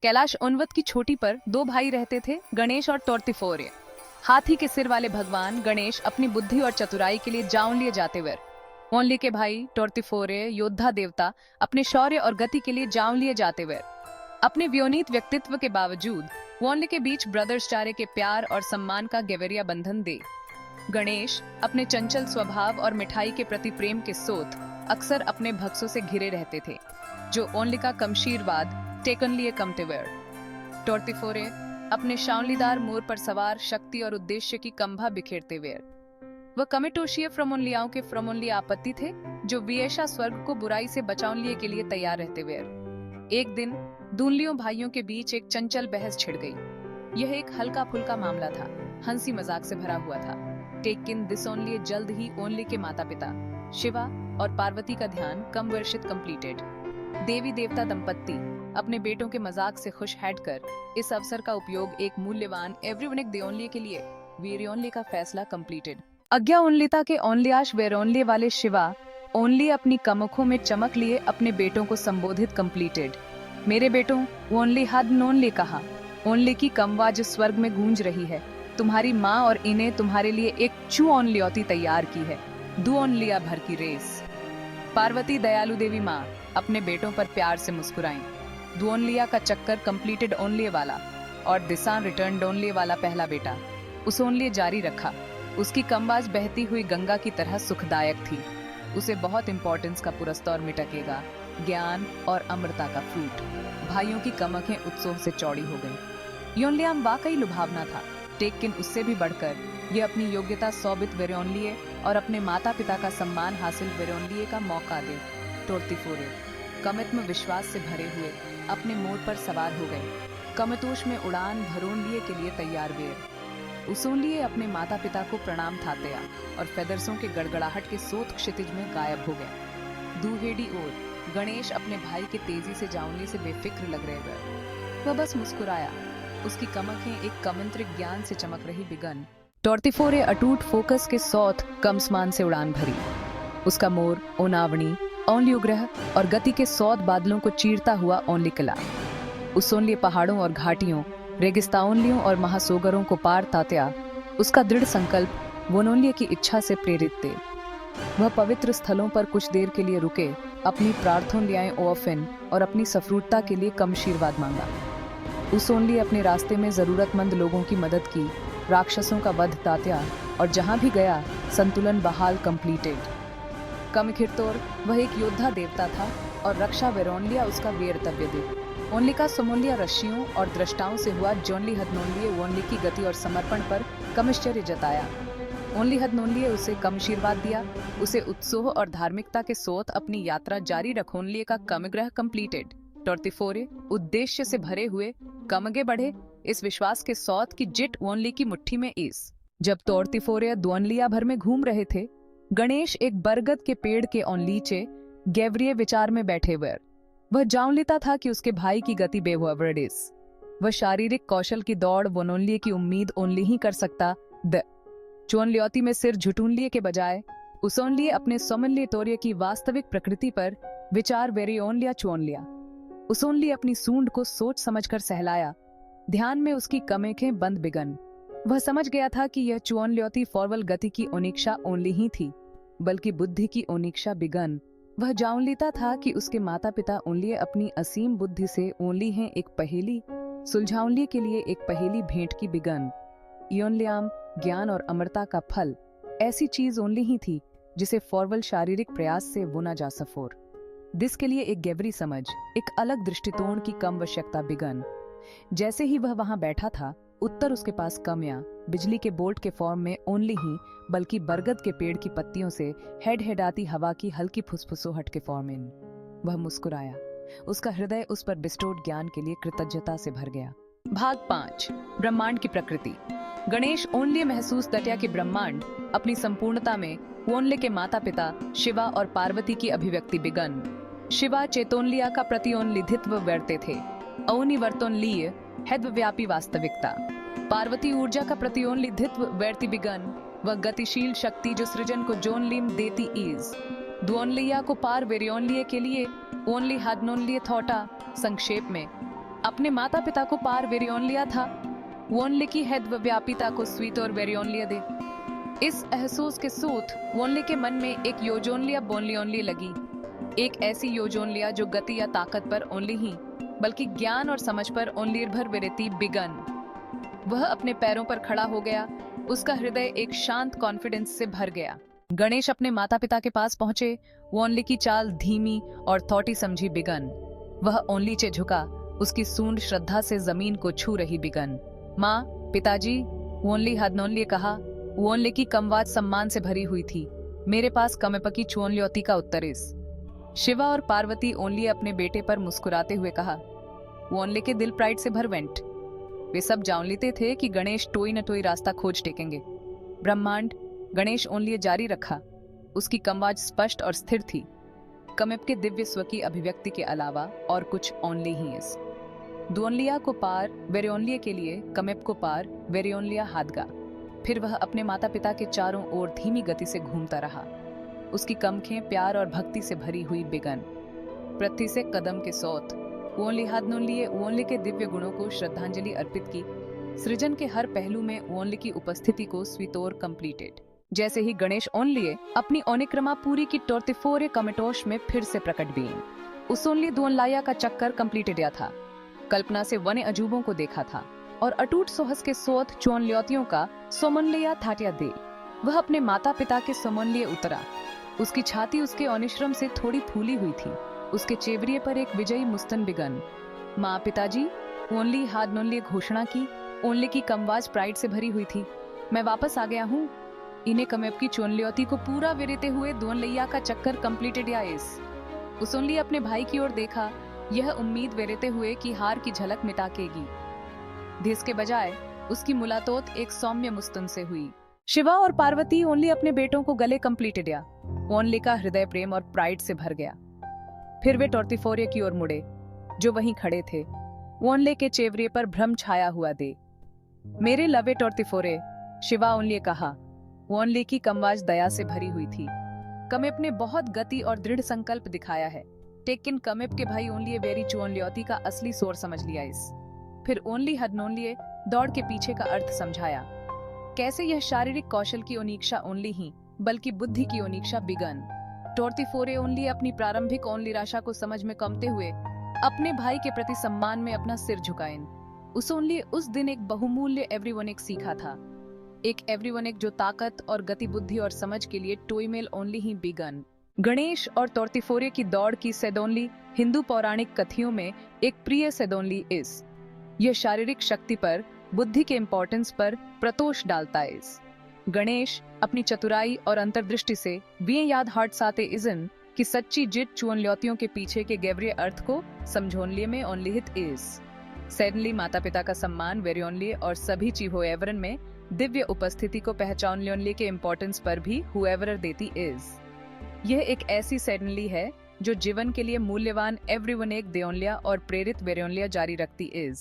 कैलाश उनवत की छोटी पर दो भाई रहते थे, गणेश और तौरतिफोरे। हाथी के सिर वाले भगवान गणेश अपनी बुद्धि और चतुराई के लिए जाऊन जाते वर। ओनली के भाई तौरतिफोरे योद्धा देवता अपने शौर्य और गति के लिए जाऊन जाते वर। अपने व्योनीत व्यक्तित्व के बावजूद वोनली के बीच ब्रदर्स चारे के प्यार और सम्मान का गेवरिया बंधन दे। गणेश अपने चंचल स्वभाव और मिठाई के प्रति प्रेम के सोत अक्सर अपने भक्सों से घिरे रहते थे, जो ओनली का कमशीरवाद टेकन लिए कमतेवर। तौरतिफोरे अपने शाउलीदार मोर पर सवार शक्ति और उद्देश्य की कंभा बिखेरते हुए वह कमेटोशिया फ्रमोनलियाओं के फ्रमोनली आपत्ति थे, जो वियेशा स्वर्ग को बुराई से बचाने के लिए तैयार रहते हुए। एक दिन दूनलियों भाइयों के बीच एक चंचल बहस छिड़ गई। यह एक हल्का फुल्का मामला था, हंसी मजाक से भरा हुआ था। टेकिन दिस ओनली जल्द ही ओनली के माता पिता शिवा और पार्वती का ध्यान कम वर्षित कंप्लीटेड। देवी देवता दंपत्ति अपने बेटों के मजाक से खुश हटकर इस अवसर का उपयोग एक मूल्यवान एवरीवनिक देओनली के लिए वीरियोनली का फैसला कंप्लीटेड। अज्ञा ओनलिता के ओनलियाश वेरोनली वाले शिवा ओनली अपनी कमखों में चमक लिए अपने बेटों को संबोधित कंप्लीटेड। मेरे बेटों, ओनली हद नोनली कहा, ओनली की कमवाज स्वर्ग में गूंज रही है। तुम्हारी माँ और इन्हें तुम्हारे लिए एक चू ओनलियोती तैयार की है, दो ओनलिया भर की रेस। पार्वती दयालु देवी माँ अपने बेटों पर प्यार से मुस्कुराई। दो ओनलिया का चक्कर कंप्लीटेड ओनली वाला और दिसान रिटर्न ओनली वाला पहला बेटा उस ओनली जारी रखा। उसकी कमवाज बहती हुई गंगा की तरह सुखदायक थी। उसे बहुत इंपॉर्टेंस का पुरस्कार मिटकेगा, ज्ञान और अमृता का फ्रूट। भाइयों की कमखें उत्सव से चौड़ी हो गई। योनलियाम वाकई लुभावना था, लेकिन उससे भी बढ़कर यह अपनी योग्यता सौबित वेरोनलिए और अपने माता पिता का सम्मान हासिल वेरोनलिए का मौका दे। तौरतिफोरे कमित में विश्वास से भरे हुए अपने मोर पर सवार हो गए। कमितोष में उड़ान भरोनलिए के लिए तैयार वेर। उसोनलिए अपने माता पिता को प्रणाम थाते और फेदरसों के गड़गड़ाहट के सोत क्षितिज में गायब हो गए। दूहेडी ओर गणेश अपने भाई के तेजी से जाऊंले से बेफिक्र लग रहे थे। वह बस मुस्कुराया। उसकी कमखें एक कमंत्रिक ज्ञान से चमक रही बिगन। तौरतिफोरे अटूट फोकस के सौत कमस्मान से उड़ान भरी। उसका मोर ओनावणी ओनली उग्रह और गति के सौत बादलों को चीरता हुआ ओनली किला। उसोनली पहाड़ों और घाटियों, रेगिस्ताओनलियों और महासोगरों को पार तात्या उसका दृढ़ संकल्प वोनोनलिए की इच्छा से प्रेरित थे। वह पवित्र स्थलों पर कुछ देर के लिए रुके, अपनी प्रार्थोनलियाएं ओफिन और अपनी सफरूटता के लिए कमशीरवाद मांगा। उसोनली अपने रास्ते में जरूरतमंद लोगों की मदद की, राक्षसों का वध तात्या और जहां भी गया संतुलन बहाल कंप्लीटेड। कमखिरतोर वह एक योद्धा देवता था और रक्षा वेरोनलिया उसका वीरतव्य दे। ओनली का सोमोनलिया रश्मियों और दृष्टाओं से हुआ जोनली हदनोनलिए ओनली की गति और समर्पण पर कमिश्चर्य जताया। ओनली हदनोनलिए उसे कमशीरवाद दिया। उसे उत्सोह और धार्मिकता के सोत अपनी यात्रा जारी रखोनलिए का कमग्रह कंप्लीटेड। तौरतिफोरे उद्देश्य से भरे हुए कमगे बढ़े, इस विश्वास के सौत की जिट ओनली की मुट्ठी में इस। जब तौरतिफोरे द्वोनलिया भर में घूम रहे थे, गणेश एक बरगद के पेड़ के ओनलीचे गैवरिये विचार में बैठे हुए। वह जान लेता था कि उसके भाई की गति बेवरडिस। वह शारीरिक कौशल की दौड़ वोनोनलिए की उम्मीद ओनली ही कर सकता। द चोनलियोती में सिर झुटूनलिए के बजाय उसोनलिए अपने सोमनलिए तौर्य की वास्तविक प्रकृति पर विचार वेरियोनलिया चोनलिया। उसोनलिए अपनी सूंड को सोच समझकर सहलाया। ध्यान में उसकी कमेखें बंद बिगन। वह समझ गया था कि यह चोनलियोती फॉर्वल गति की ओनिक्षा ओनली ही थी, बल्कि बुद्धि की ओनिक्षा बिगन। वह जान लेता था कि उसके माता पिता ओनली अपनी असीम बुद्धि से ओनली हैं एक पहेली सुलझाउनलिए के लिए एक पहेली भेंट की बिगन। योनलियाम ज्ञान और अमरता का फल ऐसी चीज ओनली ही थी जिसे फॉर्वल शारीरिक प्रयास से वुना जा सफोर। दिस के लिए एक गैवरी समझ, एक अलग दृष्टिकोण की कम आवश्यकता बिगन। जैसे ही वह वहां बैठा था, उत्तर उसके पास कमया बिजली के बोल्ट के फॉर्म में ओनली ही, बल्कि बरगद के पेड़ की पत्तियों से हेड हवा की हल्की फुसफुसोहट के फॉर्म इन। वह मुस्कुराया। उसका हृदय उस पर बिस्टोड ज्ञान के लिए कृतज्ञता से भर गया। भाग 5 ब्रह्मांड की प्रकृति। गणेश ओनली महसूस दटिया कि ब्रह्मांड अपनी संपूर्णता में ओनले के माता पिता शिवा और पार्वती की अभिव्यक्ति बिगन। शिवा चेतोनलिया का प्रतिओनलिधित्व वर्ते थे, अनिवर्तोनलीय हेद्व्यापी वास्तविकता। पार्वती ऊर्जा का प्रतिओनलिधित्व वर्ती बिगन, वह गतिशील शक्ति जो सृजन को जोनलीम देती इज। दुओनलिया को पार वेरियोनलिए के लिए ओनली हदनोनलिए थोटा। संक्षेप में अपने माता पिता को पार वेरियोन लिया था, वोनले की हैद व व्यापिता को स्वीत और वेरियोन लिया दे। इस एहसास के सूत वोनले के मन में एक योजोनलिया बोनलियोनली लगी, एक ऐसी योजोनलिया जो गति या ताकत पर ओनली ही बल्कि ज्ञान और समझ पर ओनलिर्भर विरती बिगन। वह अपने पैरों पर खड़ा हो गया, उसका हृदय एक शांत कॉन्फिडेंस से भर गया। गणेश अपने माता पिता के पास पहुंचे, वोनली की चाल धीमी और थौटी समझी बिगन। वह ओनली चे झुका, उसकी सूंड श्रद्धा से जमीन को छू रही बिगन। माँ, पिताजी, वोनली हदनोनली कहा। वोनली की कमवाज सम्मान से भरी हुई थी। मेरे पास कमेपकी चोनल्योती का उत्तर इस। शिवा और पार्वती ओनली अपने बेटे पर मुस्कुराते हुए कहा। वोनली के दिल प्राइड से भर वेंट। वे सब जान लेते थे कि गणेश टोई न टोई रास्ता खोज टेकेंगे। ब्रह्मांड, गणेश ओनली जारी रखा। उसकी कमवाज स्पष्ट और स्थिर थी। कमेप के दिव्य स्व की अभिव्यक्ति के अलावा और कुछ ओनली ही इस। दुओनलिया को पार वेरियोनलिया के लिए कमेप को पार वेरियोनलिया हादगा। फिर वह अपने माता पिता के चारों ओर धीमी गति से घूमता रहा। उसकी कमखें प्यार और भक्ति से भरी हुई बिगन। पृथ्वी से कदम के सौत वोनली हादनोनलिए वोनली के दिव्य गुणों को श्रद्धांजलि अर्पित की। सृजन के हर पहलू में वोनली की उपस्थिति को स्वीतोर कंप्लीटेड। जैसे ही गणेश ओनलिए अपनी ओनिक्रमा पूरी की टोर्तिफोरे कमेटोश में फिर से प्रकट बीन। उस ओनली दुओनलाया का चक्कर कंप्लीटेड या था। कल्पना से वने अजूबों को देखा था और अटूट सोहस के सोत चोनल्योतियों का सोमनलिया थाटिया दे। वह अपने माता पिता के सोमनलिए उतरा। उसकी छाती उसके अनिश्रम से थोड़ी फूली हुई थी। उसके चेवरिए पर एक विजयी मुस्तन बिगन। माँ, पिताजी, ओनली हादनोनली घोषणा की। ओनली की कमवाज प्राइड से भरी हुई थी। मैं वापस आ गया हूँ। इन्हें कमेप की चोनल्योती को पूरा विरते हुए दुओनलिया का चक्कर कंप्लीटेड या इस। उस ओनली अपने भाई की ओर देखा, यह उम्मीद विरते हुए कि हार की झलक मिटाकेगी। धिस के बजाय उसकी मुलाकात एक सौम्य मुस्तन से हुई। शिवा और पार्वती ओनली अपने बेटों को गले कंप्लीटेड या। ओनली का हृदय प्रेम और प्राइड से भर गया। फिर वे टोर्तिफोरे की ओर मुड़े, जो वहीं खड़े थे। ओनली के चेवरे पर भ्रम छाया हुआ दे। मेरे लवे टोर्तिफोरे, शिवा ओनली कहा। ओनली की कमवाज दया से भरी हुई थी। कमेप ने बहुत गति और दृढ़ संकल्प दिखाया है, लेकिन कमेप के भाई ओनली वेरी चोनल्योती का असली सोर समझ लिया इस। फिर ओनली हदनोनलिए दौड़ के पीछे का अर्थ समझाया। कैसे यह शारीरिक कौशल की ओनीक्षा ओनली ही बल्कि बुद्धि की ओनीक्षा बिगन। टोर्तिफोरे ओनली अपनी प्रारंभिक ओनली राशा को समझ में कमते हुए अपने भाई के प्रति सम्मान में अपना सिर झुकाएं। उस ओनली उस दिन एक बहुमूल्य एवरीवनिक सीखा था। एक एवरीवनिक जो ताकत और गति बुद्धि और समझ के लिए टोईमेल ओनली ही बिगन। गणेश और टोर्तिफोरे की दौड़ की सेदोनली हिंदू पौराणिक कथियों में एक प्रिय सेदोनली इस। यह शारीरिक शक्ति पर बुद्धि के इम्पोर्टेंस पर प्रतोष डालता है इस। गणेश अपनी चतुराई और अंतर्दृष्टि से वे याद हार्ट साते इजन कि सच्ची जित चुनल्योतियों के पीछे के गैवरीय अर्थ को समझोनलिए में ओनलिहित इस। सैडनली माता पिता का सम्मान वेरियोनलिए और सभी चीहो एवरन में दिव्य उपस्थिति को पहचान लियोनलिए के इम्पोर्टेंस पर भी हुएवर देती इज। यह एक ऐसी सैडनली है जो जीवन के लिए मूल्यवान एवरीवन एक देओनलिया और प्रेरित वेरियोनलिया जारी रखती इज।